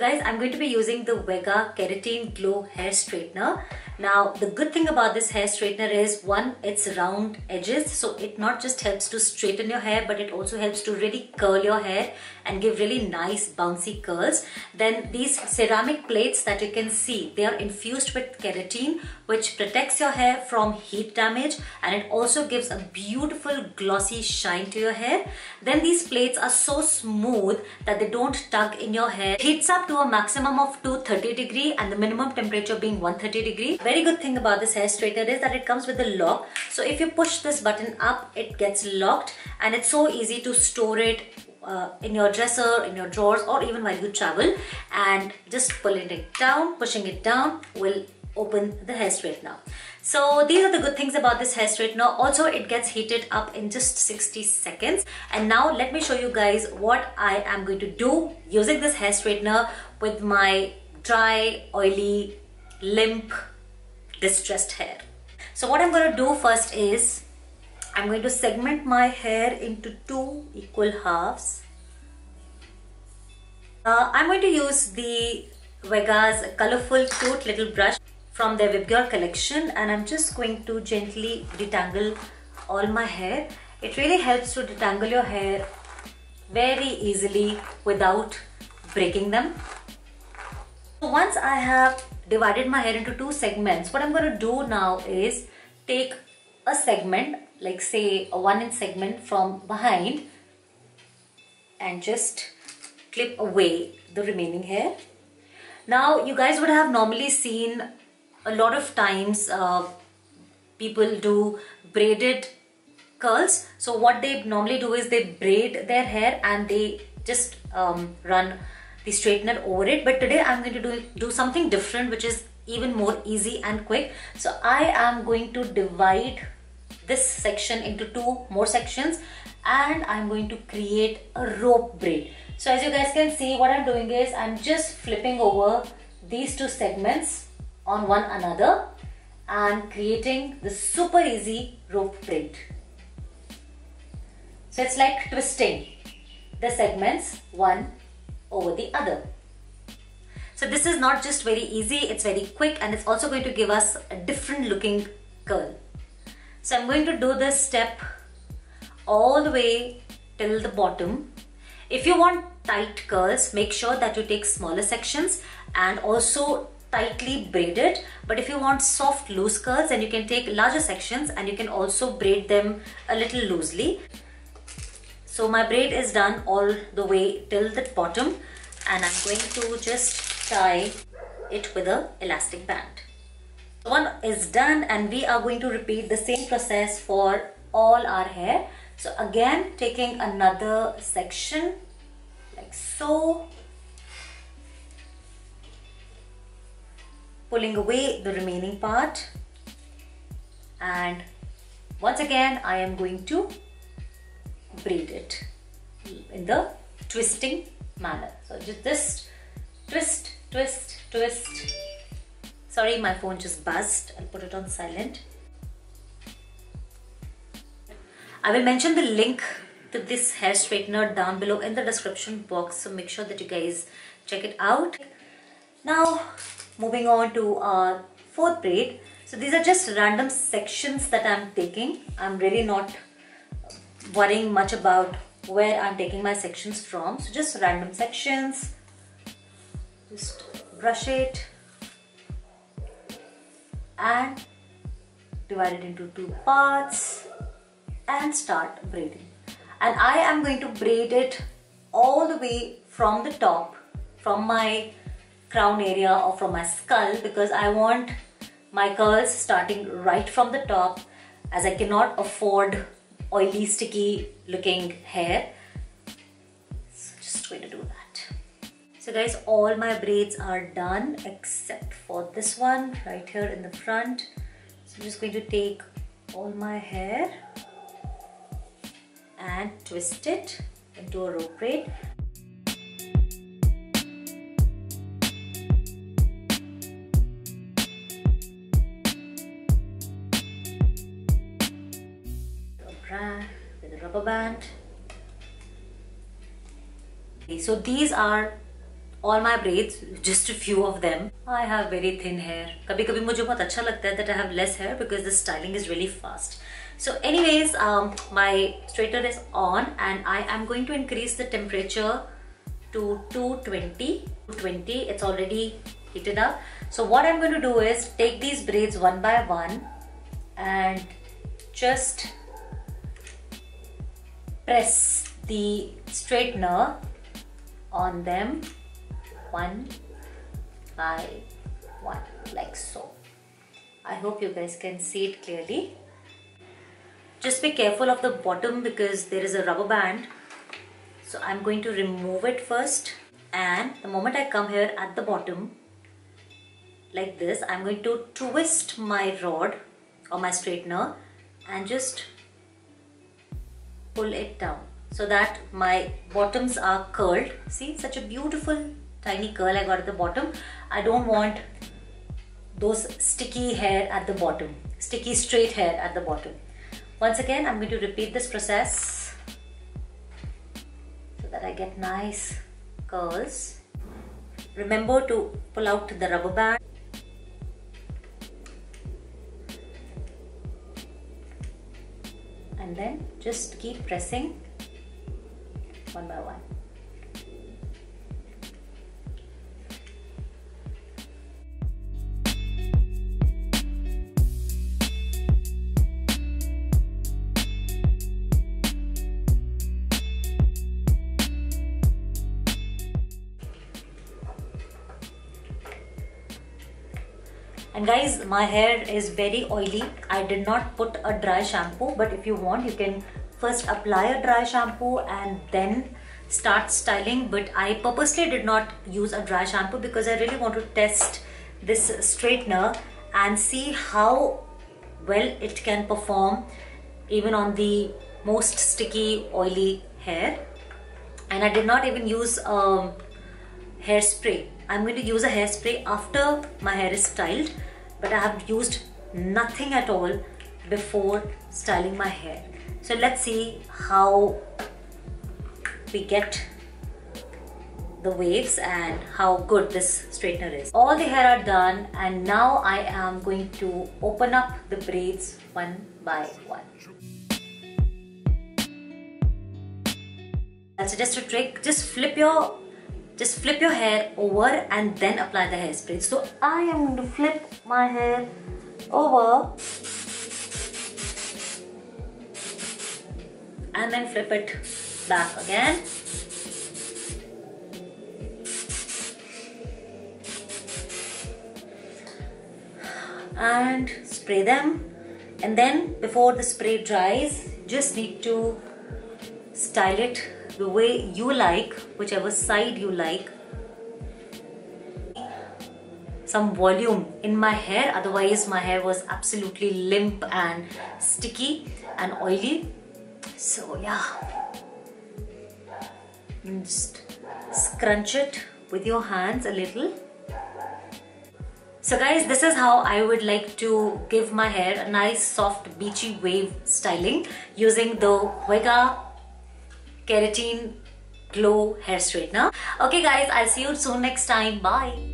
guys, I'm going to be using the Vega Keratin Glow Hair Straightener. Now, the good thing about this hair straightener is, one, it's round edges, so it not just helps to straighten your hair, but it also helps to really curl your hair and give really nice bouncy curls. Then these ceramic plates that you can see, they are infused with keratin, which protects your hair from heat damage, and it also gives a beautiful glossy shine to your hair. Then these plates are so smooth that they don't tug in your hair. It heats up to a maximum of 230 degrees and the minimum temperature being 130 degrees. Very good thing about this hair straightener is that it comes with a lock. So if you push this button up, it gets locked, and it's so easy to store it in your dresser, in your drawers, or even while you travel. And just pulling it down, pushing it down will open the hair straightener. So these are the good things about this hair straightener. Also, it gets heated up in just 60 seconds. And now let me show you guys what I am going to do using this hair straightener with my dry, oily, limp, distressed hair. So what I'm going to do first is I'm going to segment my hair into 2 equal halves. I'm going to use the Vega's colorful cute little brush from their Vibgyor collection, and I'm just going to gently detangle all my hair. It really helps to detangle your hair very easily without breaking them. So once I have divided my hair into 2 segments, what I'm going to do now is take a segment, like say a 1-inch segment from behind, and just clip away the remaining hair. Now you guys would have normally seen a lot of times people do braided curls. So what they normally do is they braid their hair and they just run the straightener over it. But today I'm going to do something different, which is even more easy and quick. So I am going to divide this section into 2 more sections, and I'm going to create a rope braid. So as you guys can see, what I'm doing is I'm just flipping over these 2 segments on one another and creating the super easy rope braid. So it's like twisting the segments one over the other. So this is not just very easy, it's very quick, and it's also going to give us a different looking curl. So I'm going to do this step all the way till the bottom. If you want tight curls, make sure that you take smaller sections and also tightly braid it. But if you want soft loose curls, then you can take larger sections and you can also braid them a little loosely. So my braid is done all the way till the bottom, and I'm going to just tie it with an elastic band. One is done, and we are going to repeat the same process for all our hair. So again, taking another section like so, pulling away the remaining part, and once again I am going to braid it in the twisting manner. So just twist, twist, twist. Sorry, my phone just buzzed. I'll put it on silent. I will mention the link to this hair straightener down below in the description box, so make sure that you guys check it out. Now moving on to our 4th braid. So these are just random sections that I'm taking. I'm really not worrying much about where I'm taking my sections from. So just random sections. Just brush it and divide it into 2 parts and start braiding. And I am going to braid it all the way from the top, from my crown area or from my skull, because I want my curls starting right from the top, as I cannot afford oily, sticky looking hair. So just going to do that. So guys, all my braids are done except for this one right here in the front. So I'm just going to take all my hair and twist it into a rope braid. With a rubber band. Okay, so these are all my braids, just a few of them. I have very thin hair. कभी-कभी मुझे बहुत अच्छा लगता है that I have less hair because the styling is really fast. So anyways, my straightener is on and I am going to increase the temperature to 220. 220, it's already heated up. So what I'm going to do is take these braids one by one and just press the straightener on them one by one, like so. I hope you guys can see it clearly. Just be careful of the bottom because there is a rubber band. So I'm going to remove it first, and the moment I come here at the bottom like this, I'm going to twist my rod or my straightener and just pull it down so that my bottoms are curled. See, such a beautiful tiny curl I got at the bottom. I don't want those sticky hair at the bottom, sticky straight hair at the bottom. Once again, I'm going to repeat this process so that I get nice curls. Remember to pull out the rubber band. And then just keep pressing one by one. And guys, my hair is very oily. I did not put a dry shampoo, but if you want, you can first apply a dry shampoo and then start styling. But I purposely did not use a dry shampoo because I really want to test this straightener and see how well it can perform even on the most sticky, oily hair. And I did not even use hairspray. I'm going to use a hairspray after my hair is styled, but I have used nothing at all before styling my hair. So let's see how we get the waves and how good this straightener is. All the hair are done, and now I am going to open up the braids one by one. That's just a trick. Just flip your hair over and then apply the hairspray. So I am going to flip my hair over and then flip it back again. And spray them, and then before the spray dries, just need to style it the way you like, whichever side you like. Some volume in my hair, otherwise my hair was absolutely limp and sticky and oily. So yeah, just scrunch it with your hands a little. So guys, this is how I would like to give my hair a nice soft beachy wave styling using the Vega Keratin Glow Hair Straightener. Okay guys, I'll see you soon next time. Bye.